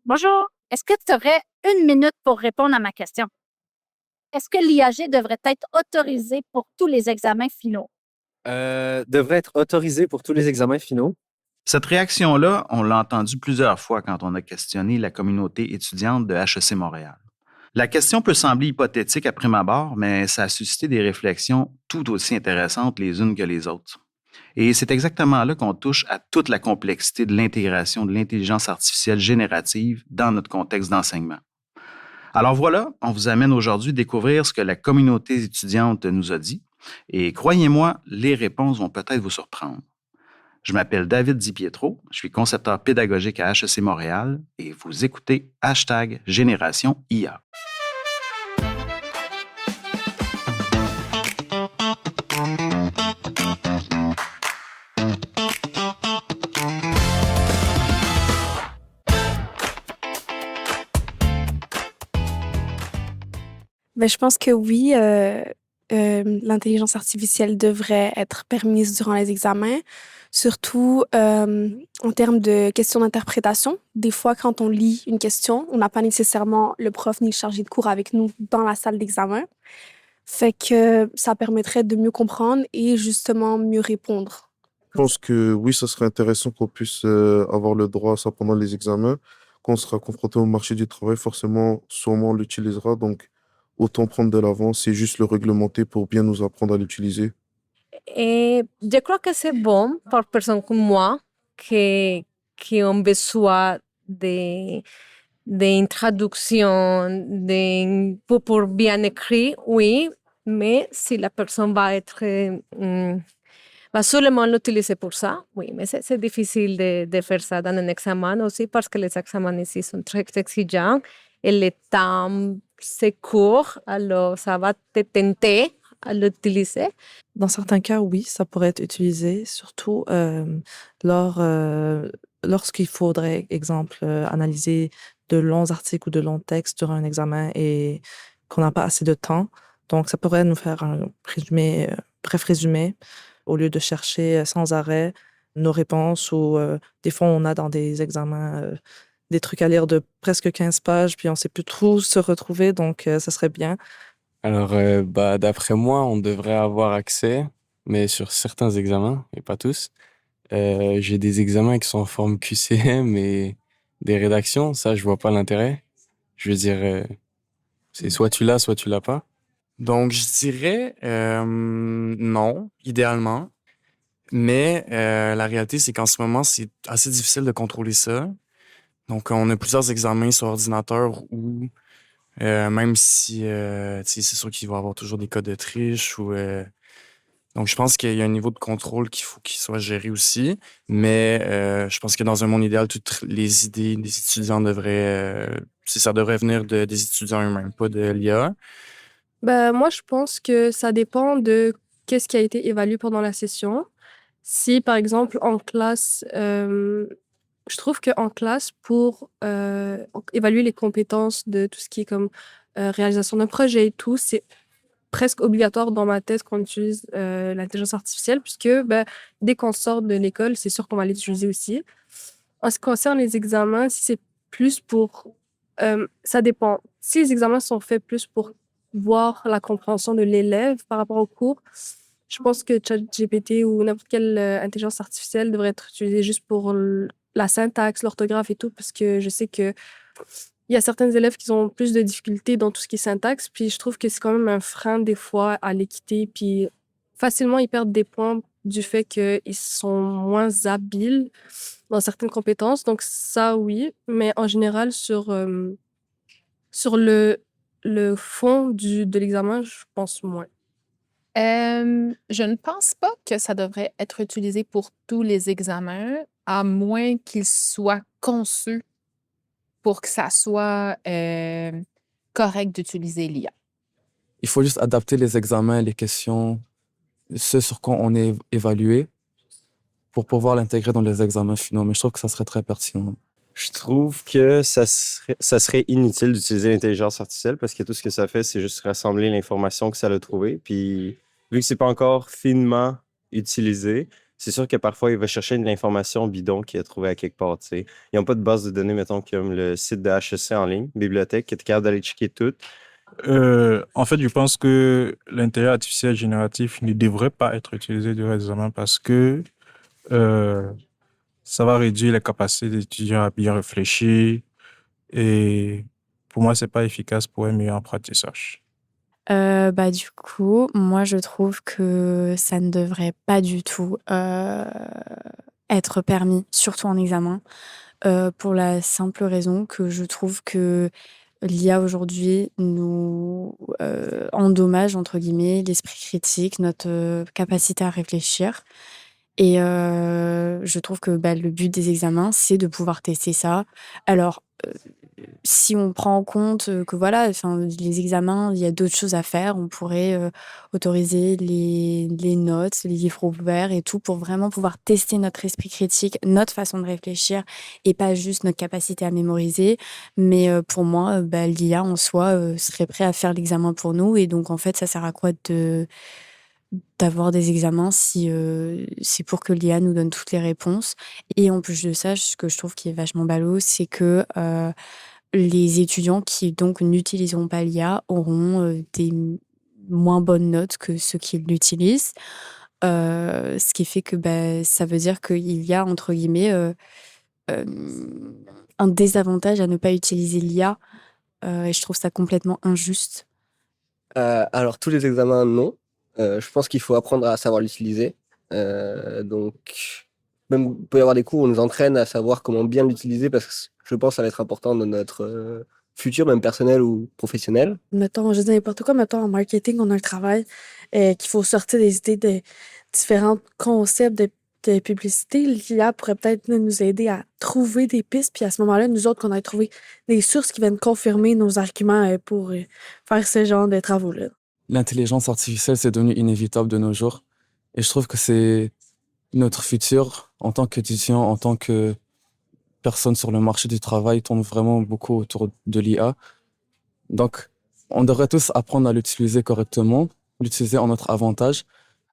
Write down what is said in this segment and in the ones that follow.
Bonjour, est-ce que tu aurais une minute pour répondre à ma question? Est-ce que l'IAG devrait être autorisé pour tous les examens finaux? Devrait être autorisé pour tous les examens finaux. Cette réaction-là, on l'a entendue plusieurs fois quand on a questionné la communauté étudiante de HEC Montréal. La question peut sembler hypothétique à prime abord, mais ça a suscité des réflexions tout aussi intéressantes les unes que les autres. Et c'est exactement là qu'on touche à toute la complexité de l'intégration de l'intelligence artificielle générative dans notre contexte d'enseignement. Alors voilà, on vous amène aujourd'hui découvrir ce que la communauté étudiante nous a dit. Et croyez-moi, les réponses vont peut-être vous surprendre. Je m'appelle David Di-Pietro, je suis concepteur pédagogique à HEC Montréal et vous écoutez #Génération IA. Ben, je pense que oui, l'intelligence artificielle devrait être permise durant les examens, surtout en termes de questions d'interprétation. Des fois, quand on lit une question, on n'a pas nécessairement le prof ni le chargé de cours avec nous dans la salle d'examen. Fait que ça permettrait de mieux comprendre et justement mieux répondre. Je pense que oui, ça serait intéressant qu'on puisse avoir le droit à ça pendant les examens. Quand on sera confronté au marché du travail, forcément, sûrement on l'utilisera. Donc, autant prendre de l'avance et juste le réglementer pour bien nous apprendre à l'utiliser. Yo creo que es bon para personas como moi que ont besoin de traduction, pour bien écrit, oui, mais si la personne va seulement l'utiliser pour ça, oui, mais c'est difficile de faire ça dans un examen aussi parce que les examens ici sont très exigeants et le temps c'est court, alors ça va te tenter à l'utiliser. Dans certains cas, oui, ça pourrait être utilisé, surtout lors, lorsqu'il faudrait, exemple, analyser de longs articles ou de longs textes durant un examen et qu'on n'a pas assez de temps. Donc, ça pourrait nous faire un résumé, bref résumé, au lieu de chercher sans arrêt nos réponses ou des fois, on a dans des examens des trucs à lire de presque 15 pages, puis on ne sait plus trop se retrouver, donc ça serait bien. Alors, d'après moi, on devrait avoir accès, mais sur certains examens, et pas tous. J'ai des examens qui sont en forme QCM et des rédactions, ça, je vois pas l'intérêt. Je veux dire, c'est soit tu l'as pas. Donc, je dirais non, idéalement. Mais la réalité, c'est qu'en ce moment, c'est assez difficile de contrôler ça. Donc, on a plusieurs examens sur ordinateur où, même si, tu sais, c'est sûr qu'il va y avoir toujours des cas de triche ou... donc, je pense qu'il y a un niveau de contrôle qu'il faut qu'il soit géré aussi. Mais je pense que dans un monde idéal, toutes les idées des étudiants devraient... ça devrait venir des étudiants eux-mêmes, pas de l'IA. Ben, moi, je pense que ça dépend de qu'est-ce qui a été évalué pendant la session. Si, par exemple, en classe, je trouve qu'en classe, pour évaluer les compétences de tout ce qui est comme réalisation d'un projet et tout, c'est presque obligatoire dans ma thèse qu'on utilise l'intelligence artificielle, puisque ben, dès qu'on sort de l'école, c'est sûr qu'on va l'utiliser aussi. En ce qui concerne les examens, si c'est plus pour... ça dépend. Si les examens sont faits plus pour voir la compréhension de l'élève par rapport au cours, je pense que ChatGPT ou n'importe quelle intelligence artificielle devrait être utilisée juste pour la syntaxe, l'orthographe et tout, parce que je sais que il y a certains élèves qui ont plus de difficultés dans tout ce qui est syntaxe, puis je trouve que c'est quand même un frein des fois à l'équité, puis facilement ils perdent des points du fait qu'ils sont moins habiles dans certaines compétences. Donc ça, oui, mais en général, sur le fond de l'examen, je pense moins. Je ne pense pas que ça devrait être utilisé pour tous les examens, à moins qu'ils soient conçus pour que ça soit correct d'utiliser l'IA. Il faut juste adapter les examens, les questions, ce sur quoi on est évalué, pour pouvoir l'intégrer dans les examens finaux. Mais je trouve que ça serait très pertinent. Je trouve que ça serait inutile d'utiliser l'intelligence artificielle parce que tout ce que ça fait, c'est juste rassembler l'information que ça a trouvée. Puis, vu que c'est pas encore finement utilisé, c'est sûr que parfois, il va chercher de l'information bidon qu'il a trouvée à quelque part, tu sais. Ils n'ont pas de base de données, mettons, comme le site de HEC en ligne, bibliothèque, qui est capable d'aller checker tout. En fait, je pense que l'intelligence artificielle générative ne devrait pas être utilisée durant l'examen parce que euh, ça va réduire les capacités des étudiants à bien réfléchir et pour moi, c'est pas efficace pour un meilleur apprentissage. Du coup, moi, je trouve que ça ne devrait pas du tout être permis, surtout en examen, pour la simple raison que je trouve que l'IA aujourd'hui nous endommage, entre guillemets, l'esprit critique, notre capacité à réfléchir. Et je trouve que le but des examens, c'est de pouvoir tester ça. Alors, si on prend en compte que voilà, les examens, il y a d'autres choses à faire, on pourrait autoriser les notes, les livres ouverts et tout pour vraiment pouvoir tester notre esprit critique, notre façon de réfléchir et pas juste notre capacité à mémoriser. Mais pour moi, l'IA en soi serait prêt à faire l'examen pour nous. Et donc, en fait, ça sert à quoi d'avoir des examens si c'est pour que l'IA nous donne toutes les réponses. Et en plus de ça, ce que je trouve qui est vachement ballot, c'est que les étudiants qui donc n'utiliseront pas l'IA auront des moins bonnes notes que ceux qui l'utilisent. Ce qui fait que ça veut dire qu'il y a, entre guillemets, un désavantage à ne pas utiliser l'IA. Et je trouve ça complètement injuste. Alors, tous les examens, non. Je pense qu'il faut apprendre à savoir l'utiliser. Donc, même il peut y avoir des cours où on nous entraîne à savoir comment bien l'utiliser parce que je pense que ça va être important dans notre futur, même personnel ou professionnel. Mettons, je dis n'importe quoi, mettons en marketing, on a un travail qu'il faut sortir des idées de différents concepts de publicité. L'IA pourrait peut-être nous aider à trouver des pistes, puis à ce moment-là, nous autres, qu'on a trouvé des sources qui viennent confirmer nos arguments pour faire ce genre de travaux-là. L'intelligence artificielle, c'est devenu inévitable de nos jours. Et je trouve que c'est notre futur en tant qu'étudiant, en tant que personne sur le marché du travail, tourne vraiment beaucoup autour de l'IA. Donc, on devrait tous apprendre à l'utiliser correctement, l'utiliser en notre avantage.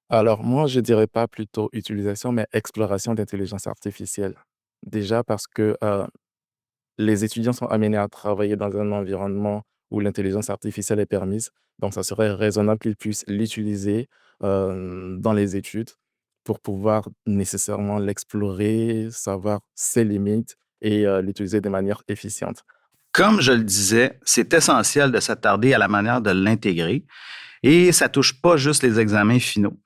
Alors, moi, je dirais pas plutôt utilisation, mais exploration d'intelligence artificielle. Déjà parce que les étudiants sont amenés à travailler dans un environnement où l'intelligence artificielle est permise. Donc, ça serait raisonnable qu'ils puissent l'utiliser dans les études pour pouvoir nécessairement l'explorer, savoir ses limites et l'utiliser de manière efficiente. Comme je le disais, c'est essentiel de s'attarder à la manière de l'intégrer et ça touche pas juste les examens finaux.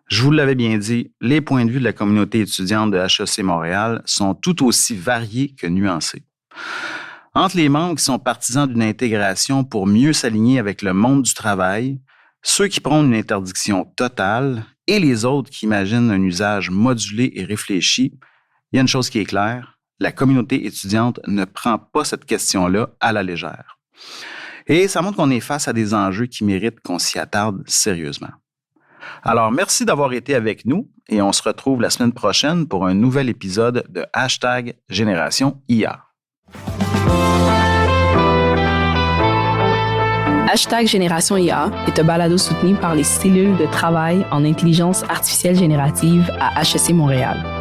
Je vous l'avais bien dit, les points de vue de la communauté étudiante de HEC Montréal sont tout aussi variés que nuancés. Entre les membres qui sont partisans d'une intégration pour mieux s'aligner avec le monde du travail, ceux qui prônent une interdiction totale et les autres qui imaginent un usage modulé et réfléchi, il y a une chose qui est claire, la communauté étudiante ne prend pas cette question-là à la légère. Et ça montre qu'on est face à des enjeux qui méritent qu'on s'y attarde sérieusement. Alors, merci d'avoir été avec nous et on se retrouve la semaine prochaine pour un nouvel épisode de #Génération IA. #Génération IA est un balado soutenu par les cellules de travail en intelligence artificielle générative à HEC Montréal.